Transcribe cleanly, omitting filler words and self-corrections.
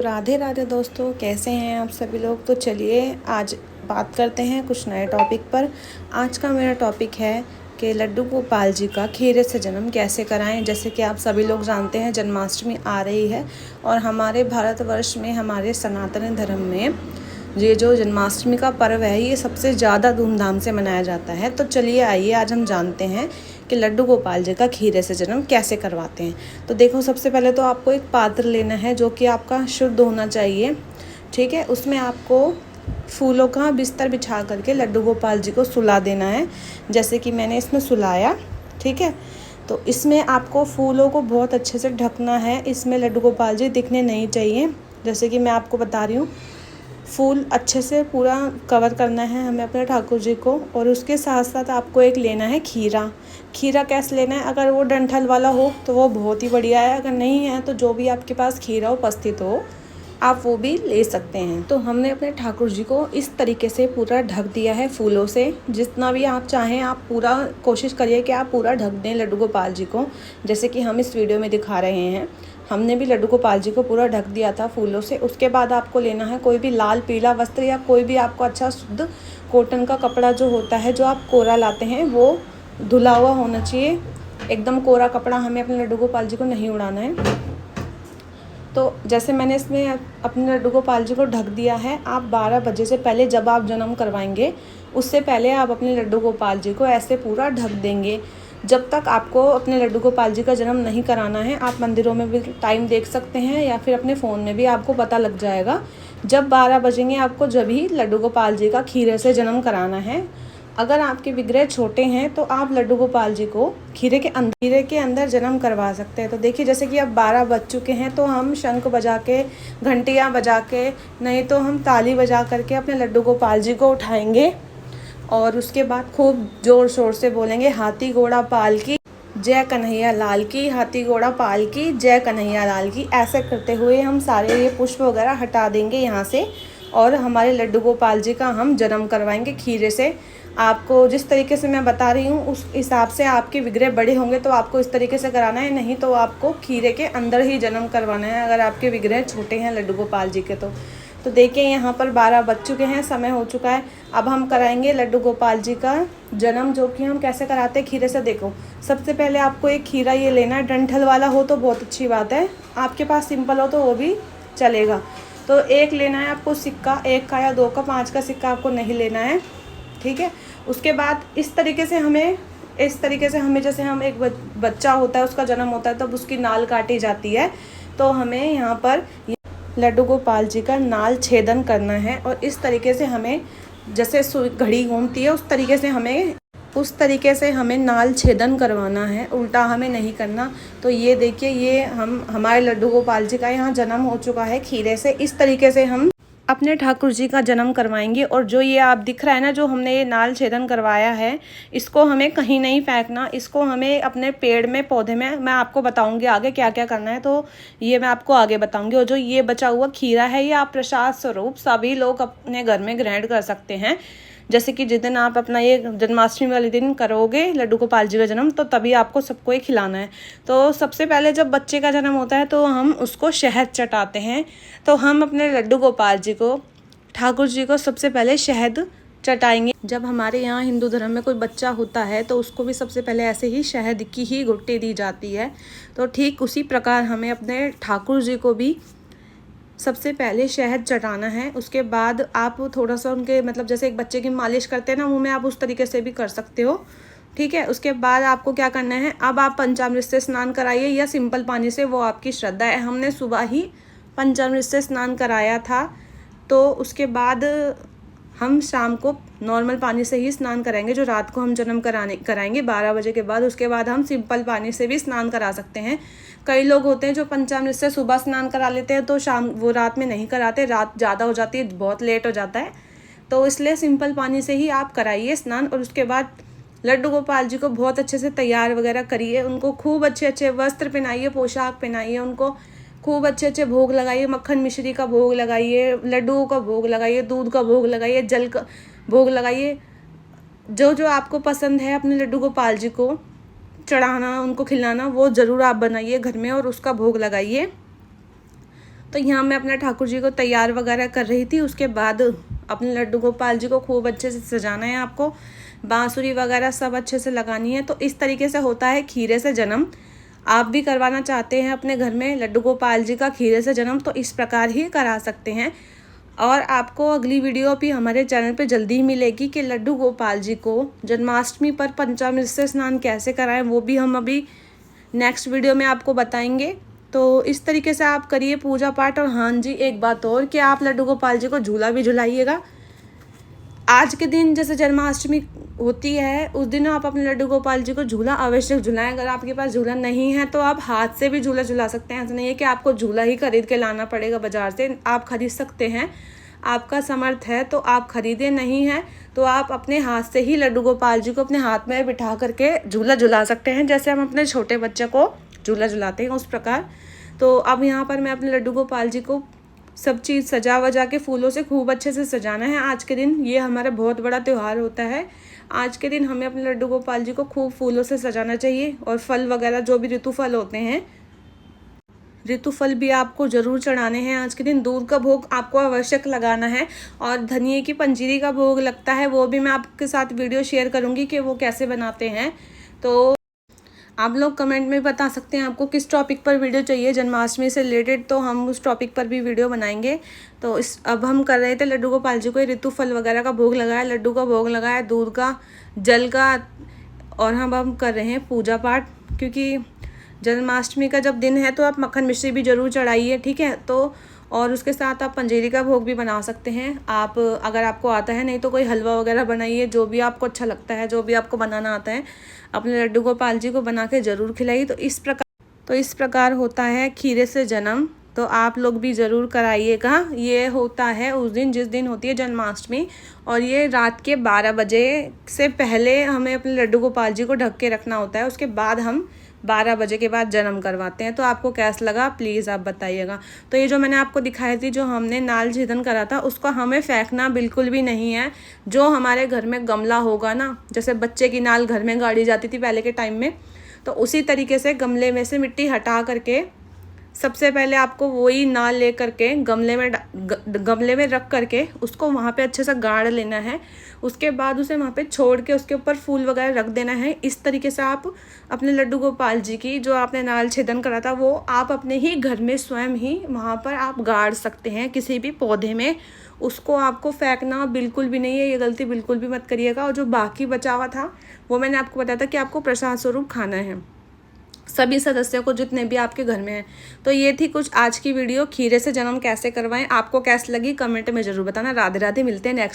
राधे राधे दोस्तों, कैसे हैं आप सभी लोग। तो चलिए आज बात करते हैं कुछ नए टॉपिक पर। आज का मेरा टॉपिक है कि लड्डू गोपाल जी का खीरे से जन्म कैसे कराएं। जैसे कि आप सभी लोग जानते हैं जन्माष्टमी आ रही है और हमारे भारतवर्ष में, हमारे सनातन धर्म में ये जो जन्माष्टमी का पर्व है ये सबसे ज़्यादा धूमधाम से मनाया जाता है। तो चलिए आइए आज हम जानते हैं कि लड्डू गोपाल जी का खीरे से जन्म कैसे करवाते हैं। तो देखो, सबसे पहले तो आपको एक पात्र लेना है जो कि आपका शुद्ध होना चाहिए। ठीक है, उसमें आपको फूलों का बिस्तर बिछा करके लड्डू गोपाल जी को सुला देना है, जैसे कि मैंने इसमें सुलाया। ठीक है, तो इसमें आपको फूलों को बहुत अच्छे से ढकना है। इसमें लड्डू गोपाल जी दिखने नहीं चाहिए, जैसे कि मैं आपको बता रही हूँ। फूल अच्छे से पूरा कवर करना है हमें अपने ठाकुर जी को। और उसके साथ साथ आपको एक लेना है खीरा। खीरा कैसे लेना है, अगर वो डंठल वाला हो तो वो बहुत ही बढ़िया है, अगर नहीं है तो जो भी आपके पास खीरा उपस्थित हो आप वो भी ले सकते हैं। तो हमने अपने ठाकुर जी को इस तरीके से पूरा ढक दिया है फूलों से। जितना भी आप चाहें आप पूरा कोशिश करिए कि आप पूरा ढक दें लड्डू गोपाल जी को, जैसे कि हम इस वीडियो में दिखा रहे हैं। हमने भी लड्डू गोपाल जी को पूरा ढक दिया था फूलों से। उसके बाद आपको लेना है कोई भी लाल पीला वस्त्र या कोई भी आपको अच्छा शुद्ध कॉटन का कपड़ा जो होता है, जो आप कोरा लाते हैं, वो धुला हुआ होना चाहिए। एकदम कोरा कपड़ा हमें अपने लड्डू गोपाल जी को नहीं उड़ाना है। तो जैसे मैंने इसमें अपने लड्डू गोपाल जी को ढक दिया है। आप 12 बजे से पहले, जब आप जन्म करवाएंगे उससे पहले आप अपने लड्डू गोपाल जी को ऐसे पूरा ढक देंगे। जब तक आपको अपने लड्डू गोपाल जी का जन्म नहीं कराना है, आप मंदिरों में भी टाइम देख सकते हैं या फिर अपने फ़ोन में भी आपको पता लग जाएगा। जब 12 बजेंगे आपको जब ही लड्डू गोपाल जी का खीरे से जन्म कराना है। अगर आपके विग्रह छोटे हैं तो आप लड्डू गोपाल जी को खीरे के अंदर जन्म करवा सकते हैं। तो देखिए, जैसे कि अब 12 बज चुके हैं तो हम शंख बजा के, घंटियाँ बजा के, नहीं तो हम ताली बजा करके अपने लड्डू गोपाल जी को उठाएंगे और उसके बाद खूब ज़ोर शोर से बोलेंगे, हाथी घोड़ा पाल की जय कन्हैया लाल की, हाथी घोड़ा पाल की जय कन्हैया लाल की। ऐसे करते हुए हम सारे ये पुष्प वगैरह हटा देंगे यहाँ से और हमारे लड्डू गोपाल जी का हम जन्म करवाएंगे खीरे से। आपको जिस तरीके से मैं बता रही हूँ उस हिसाब से आपके विग्रह बड़े होंगे तो आपको इस तरीके से कराना है, नहीं तो आपको खीरे के अंदर ही जन्म करवाना है अगर आपके विग्रह छोटे हैं लड्डू गोपाल जी के। तो देखिए, यहाँ पर 12 बज चुके हैं, समय हो चुका है। अब हम कराएंगे लड्डू गोपाल जी का जन्म, जो कि हम कैसे कराते हैं खीरे से। देखो, सबसे पहले आपको एक खीरा ये लेना है। डंठल वाला हो तो बहुत अच्छी बात है, आपके पास सिंपल हो तो वो भी चलेगा। तो एक लेना है आपको सिक्का, 1 का या 2 का, 5 का सिक्का आपको नहीं लेना है। ठीक है, उसके बाद इस तरीके से हमें जैसे हम एक बच्चा होता है, उसका जन्म होता है तब उसकी नाल काटी जाती है। तो हमें यहाँ पर लड्डू गोपाल जी का नाल छेदन करना है और इस तरीके से हमें, जैसे घड़ी घूमती है उस तरीके से हमें नाल छेदन करवाना है, उल्टा हमें नहीं करना। तो ये देखिए, ये हमारे लड्डू गोपाल जी का यहाँ जन्म हो चुका है खीरे से। इस तरीके से हम अपने ठाकुर जी का जन्म करवाएंगे। और जो ये आप दिख रहा है ना, जो हमने ये नाल छेदन करवाया है, इसको हमें कहीं नहीं फेंकना। इसको हमें अपने पेड़ में, पौधे में, मैं आपको बताऊंगी आगे क्या क्या करना है, तो ये मैं आपको आगे बताऊंगी। और जो ये बचा हुआ खीरा है, ये आप प्रसाद स्वरूप सभी लोग अपने घर में ग्रहण कर सकते हैं। जैसे कि जिस दिन आप अपना ये जन्माष्टमी वाले दिन करोगे लड्डू गोपाल जी का जन्म, तो तभी आपको सबको ये खिलाना है। तो सबसे पहले जब बच्चे का जन्म होता है तो हम उसको शहद चटाते हैं। तो हम अपने लड्डू गोपाल जी को, ठाकुर जी को सबसे पहले शहद चटाएंगे। जब हमारे यहाँ हिंदू धर्म में कोई बच्चा होता है तो उसको भी सबसे पहले ऐसे ही शहद की ही गुट्टी दी जाती है। तो ठीक उसी प्रकार हमें अपने ठाकुर जी को भी सबसे पहले शहद चटाना है। उसके बाद आप थोड़ा सा उनके, मतलब जैसे एक बच्चे की मालिश करते हैं ना मुंह में, आप उस तरीके से भी कर सकते हो। ठीक है, उसके बाद आपको क्या करना है, अब आप पंचामृत से स्नान कराइए या सिंपल पानी से, वो आपकी श्रद्धा है। हमने सुबह ही पंचामृत से स्नान कराया था, तो उसके बाद हम शाम को नॉर्मल पानी से ही स्नान कराएंगे, जो रात को हम जन्म कराएंगे 12 बजे के बाद। उसके बाद हम सिंपल पानी से भी स्नान करा सकते हैं। कई लोग होते हैं जो पंचामृत से सुबह स्नान करा लेते हैं, तो वो रात में नहीं कराते, रात ज़्यादा हो जाती है, बहुत लेट हो जाता है। तो इसलिए सिंपल पानी से ही आप कराइए स्नान। और उसके बाद लड्डू गोपाल जी को बहुत अच्छे से तैयार वगैरह करिए, उनको खूब अच्छे अच्छे वस्त्र पहनाइए, पोशाक पहनाइए, उनको खूब अच्छे अच्छे भोग लगाइए। मक्खन मिश्री का भोग लगाइए, लड्डुओं का भोग लगाइए, दूध का भोग लगाइए, जल का भोग लगाइए। जो जो आपको पसंद है अपने लड्डू गोपाल जी को चढ़ाना, उनको खिलाना, वो ज़रूर आप बनाइए घर में और उसका भोग लगाइए। तो यहाँ मैं अपने ठाकुर जी को तैयार वगैरह कर रही थी। उसके बाद अपने लड्डू गोपाल जी को खूब अच्छे से सजाना है, आपको बांसुरी वगैरह सब अच्छे से लगानी है। तो इस तरीके से होता है खीरे से जन्म। आप भी करवाना चाहते हैं अपने घर में लड्डू गोपाल जी का खीरे से जन्म, तो इस प्रकार ही करा सकते हैं। और आपको अगली वीडियो भी हमारे चैनल पे जल्दी ही मिलेगी कि लड्डू गोपाल जी को जन्माष्टमी पर पंचामृत से स्नान कैसे कराएं, वो भी हम अभी नेक्स्ट वीडियो में आपको बताएंगे। तो इस तरीके से आप करिए पूजा पाठ। और हाँ जी, एक बात और कि आप लड्डू गोपाल जी को झूला भी झुलाइएगा। आज के दिन जैसे जन्माष्टमी होती है, उस दिन आप अपने लड्डू गोपाल जी को झूला अवश्य झुलाएं। अगर आपके पास झूला नहीं है तो आप हाथ से भी झूला झुला सकते हैं। ऐसा नहीं है कि आपको झूला ही खरीद के लाना पड़ेगा बाजार से, आप खरीद सकते हैं। आपका समर्थ है तो आप खरीदे, नहीं है तो आप अपने हाथ से ही लड्डू गोपाल जी को अपने हाथ में बिठा करके झूला झुला सकते हैं, जैसे हम अपने छोटे बच्चे को झूला झुलाते हैं उस प्रकार। तो अब यहाँ पर मैं अपने लड्डू गोपाल जी को सब चीज़ सजा वजा के फूलों से खूब अच्छे से सजाना है। आज के दिन ये हमारा बहुत बड़ा त्यौहार होता है। आज के दिन हमें अपने लड्डू गोपाल जी को खूब फूलों से सजाना चाहिए। और फल वगैरह जो भी ऋतु फल होते हैं, ऋतु फल भी आपको ज़रूर चढ़ाने हैं आज के दिन। दूध का भोग आपको आवश्यक लगाना है। और धनिए की पंजीरी का भोग लगता है, वो भी मैं आपके साथ वीडियो शेयर करूँगी कि वो कैसे बनाते हैं। तो आप लोग कमेंट में बता सकते हैं आपको किस टॉपिक पर वीडियो चाहिए जन्माष्टमी से रिलेटेड, तो हम उस टॉपिक पर भी वीडियो बनाएंगे। तो अब हम कर रहे थे लड्डू गोपाल जी को ऋतु फल वगैरह का भोग लगाया, लड्डू का भोग लगाया, दूध का, जल का। और हम कर रहे हैं पूजा पाठ, क्योंकि जन्माष्टमी का जब दिन है तो आप मक्खन मिश्री भी ज़रूर चढ़ाइए, ठीक है। तो और उसके साथ आप पंजीरी का भोग भी बना सकते हैं आप, अगर आपको आता है। नहीं तो कोई हलवा वगैरह बनाइए, जो भी आपको अच्छा लगता है, जो भी आपको बनाना आता है, अपने लड्डू गोपाल जी को बना के ज़रूर खिलाइए। तो इस प्रकार होता है खीरे से जन्म। तो आप लोग भी ज़रूर कराइएगा। ये होता है उस दिन जिस दिन होती है जन्माष्टमी, और ये रात के 12 बजे से पहले हमें अपने लड्डू गोपाल जी को ढक के रखना होता है। उसके बाद हम 12 बजे के बाद जन्म करवाते हैं। तो आपको कैसा लगा प्लीज़ आप बताइएगा। तो ये जो मैंने आपको दिखाई थी, जो हमने नाल छेदन करा था, उसको हमें फेंकना बिल्कुल भी नहीं है। जो हमारे घर में गमला होगा ना, जैसे बच्चे की नाल घर में गाड़ी जाती थी पहले के टाइम में, तो उसी तरीके से गमले में से मिट्टी हटा करके सबसे पहले आपको वही नाल ले करके गमले में रख करके उसको वहाँ पे अच्छे से गाड़ लेना है। उसके बाद उसे वहाँ पे छोड़ के उसके ऊपर फूल वगैरह रख देना है। इस तरीके से आप अपने लड्डू गोपाल जी की जो आपने नाल छेदन करा था, वो आप अपने ही घर में स्वयं ही वहाँ पर आप गाड़ सकते हैं किसी भी पौधे में। उसको आपको फेंकना बिल्कुल भी नहीं है, ये गलती बिल्कुल भी मत करिएगा। और जो बाकी बचा हुआ था वो मैंने आपको बताया था कि आपको प्रसाद स्वरूप खाना है सभी सदस्यों को, जितने भी आपके घर में हैं। तो ये थी कुछ आज की वीडियो, खीरे से जन्म कैसे करवाएं। आपको कैसी लगी कमेंट में ज़रूर बताना। राधे राधे, मिलते हैं नेक्स्ट